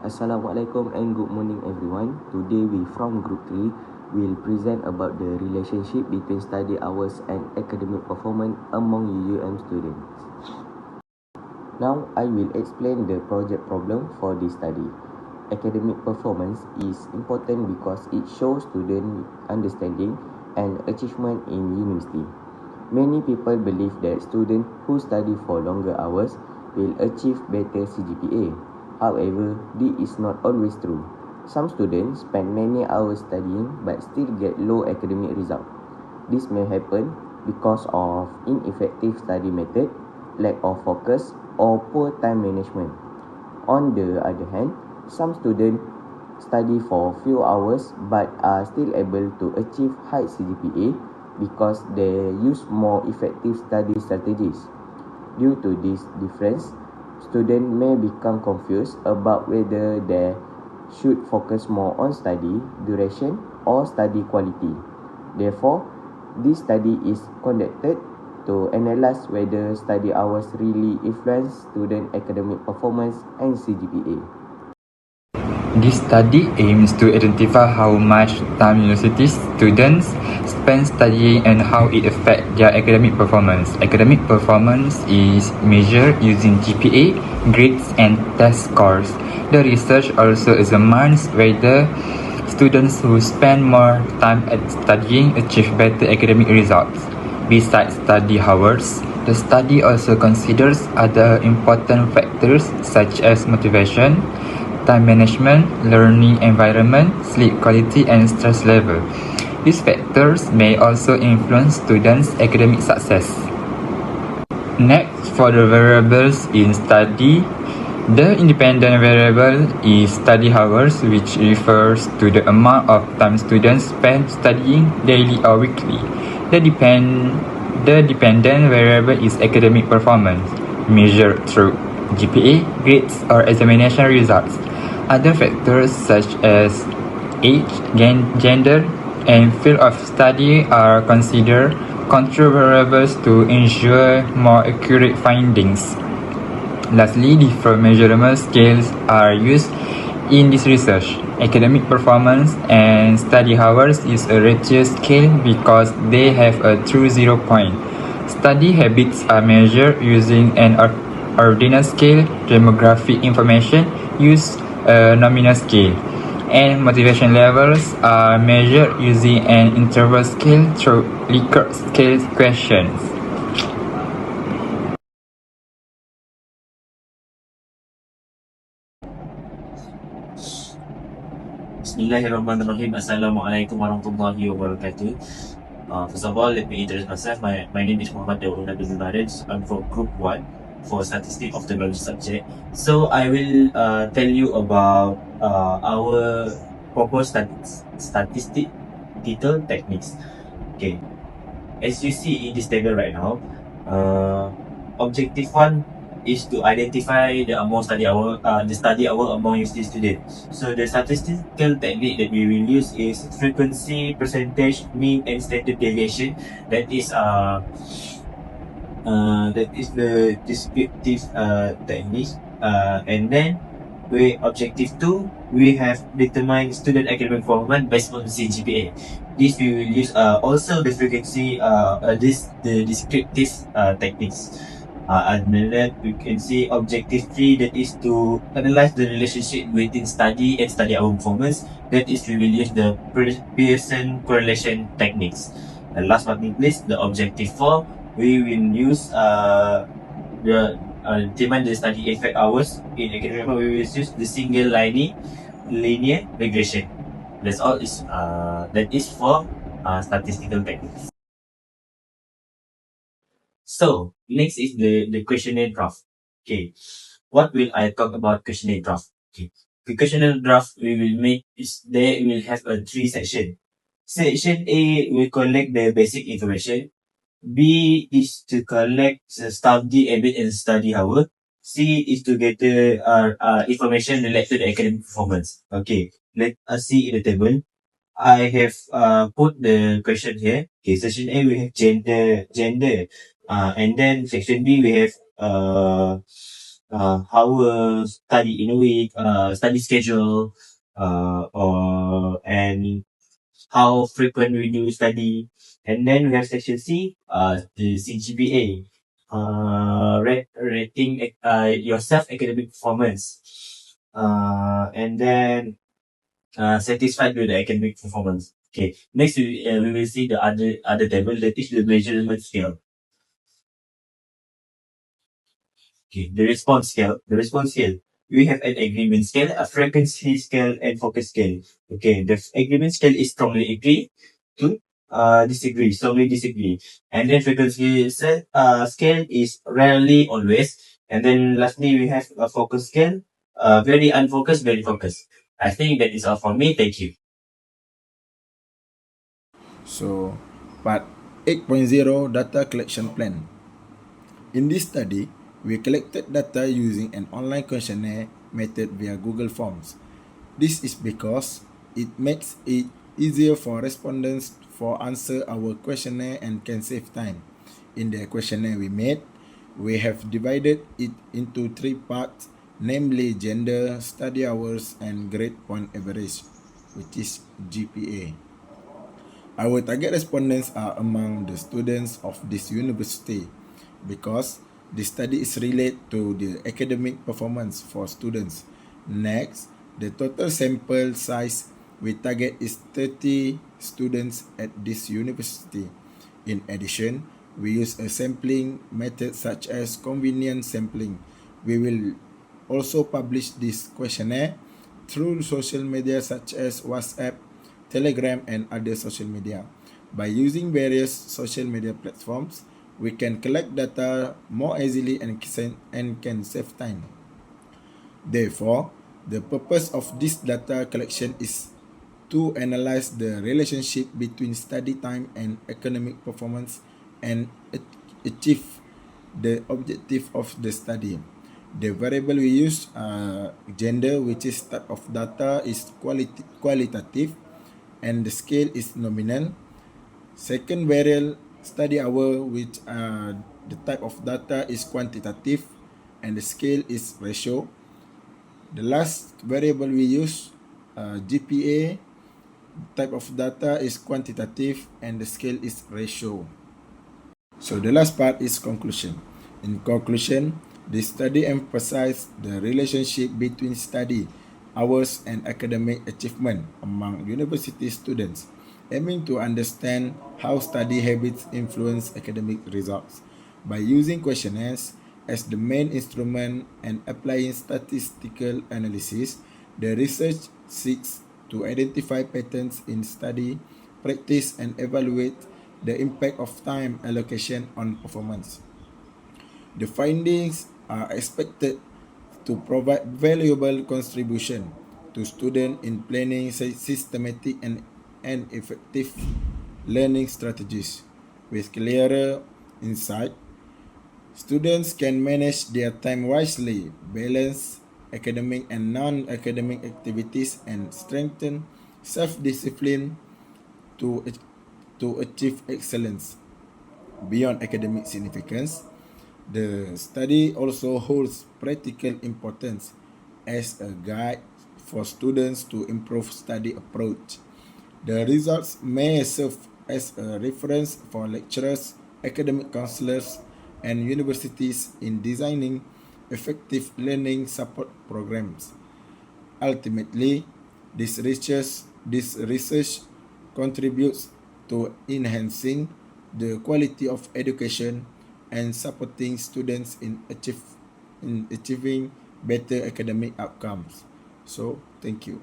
Assalamualaikum and good morning everyone. Today we from group 3 will present about the relationship between study hours and academic performance among UUM students. Now I will explain the project problem for this study. Academic performance is important because it shows student understanding and achievement in university. Many people believe that students who study for longer hours will achieve better CGPA. However, this is not always true. Some students spend many hours studying but still get low academic results. This may happen because of ineffective study method, lack of focus, or poor time management. On the other hand, some students study for few hours but are still able to achieve high CGPA because they use more effective study strategies. Due to this difference, students may become confused about whether they should focus more on study duration or study quality. Therefore, this study is conducted to analyze whether study hours really influence student academic performance and CGPA. This study aims to identify how much time university students spend studying and how it affects their academic performance. Academic performance is measured using GPA, grades, and test scores. The research also examines whether students who spend more time at studying achieve better academic results. Besides study hours, the study also considers other important factors such as motivation, time management, learning environment, sleep quality, and stress level. These factors may also influence students' academic success. Next, for the variables in study, the independent variable is study hours, which refers to the amount of time students spend studying daily or weekly. The dependent variable is academic performance, measured through GPA, grades, or examination results. Other factors such as age, gender, and field of study are considered control variables to ensure more accurate findings. Lastly, different measurement scales are used in this research. Academic performance and study hours is a ratio scale because they have a true 0 point. Study habits are measured using an ordinal scale, demographic information used a nominal scale, and motivation levels are measured using an interval scale through Likert scale questions. Bismillahirrahmanirrahim. Assalamualaikum warahmatullahi wabarakatuh. First of all, let me introduce myself. My name is Muhammad Dawood Nabil Marij. I'm from Group 1 for Statistics of Technology subject. So I will tell you about our proposed statistical techniques. Okay, as you see in this table right now, objective 1 is to identify the study hour among university students. So the statistical technique that we will use is frequency, percentage, mean, and standard deviation. That is the descriptive technique. And then objective 2, we have determined student academic performance based on CGPA. This we will use also the frequency the descriptive techniques. And then we can see objective 3, that is to analyze the relationship between study and study hour performance. That is we will use the Pearson correlation techniques. And last but not least, the objective 4, we will use determine the study effect hours in academic. We will use the single linear regression. That's all that is for statistical techniques. So next is the questionnaire draft. Okay, what will I talk about questionnaire draft? Okay, the questionnaire draft we will make is there will have a 3 section. Section A will collect the basic information. B is to collect the study habit and study hour. C is to get the information related to the academic performance. Okay, let us see in the table. I have put the question here. Okay, section A we have gender. And then section B we have hours study in a week, study schedule, and how frequent we do study. And then we have section C, the CGPA, rating your self academic performance. And then satisfied with the academic performance. Okay, next we will see the other table that is the measurement scale. Okay, the response scale. The response scale. We have an agreement scale, a frequency scale, and focus scale. Okay, the agreement scale is strongly agree to disagree, strongly disagree. And then frequency scale is rarely always. And then lastly, we have a focus scale, very unfocused, very focused. I think that is all for me. Thank you. So, part 8.0 Data Collection Plan. In this study, we collected data using an online questionnaire method via Google Forms. This is because it makes it easier for respondents to answer our questionnaire and can save time. In the questionnaire we made, we have divided it into 3 parts, namely gender, study hours, and grade point average, which is GPA. Our target respondents are among the students of this university because the study is related to the academic performance for students. Next, the total sample size we target is 30 students at this university. In addition, we use a sampling method such as convenient sampling. We will also publish this questionnaire through social media such as WhatsApp, Telegram, and other social media. By using various social media platforms, we can collect data more easily and can save time. Therefore, the purpose of this data collection is to analyze the relationship between study time and academic performance and achieve the objective of the study. The variable we use gender, which is type of data, is qualitative, and the scale is nominal. Second variable, study hour, which the type of data is quantitative, and the scale is ratio. The last variable we use, GPA, type of data is quantitative, and the scale is ratio. So the last part is conclusion. In conclusion, the study emphasized the relationship between study hours and academic achievement among university students, aiming to understand how study habits influence academic results. By using questionnaires as the main instrument and applying statistical analysis, the research seeks to identify patterns in study, practice, and evaluate the impact of time allocation on performance. The findings are expected to provide valuable contribution to students in planning systematic and effective learning strategies. With clearer insight, students can manage their time wisely, balance academic and non-academic activities, and strengthen self-discipline to achieve excellence. Beyond academic significance, the study also holds practical importance as a guide for students to improve study approach. The results may serve as a reference for lecturers, academic counselors, and universities in designing effective learning support programs. Ultimately, this research contributes to enhancing the quality of education and supporting students in achieving better academic outcomes. So, thank you.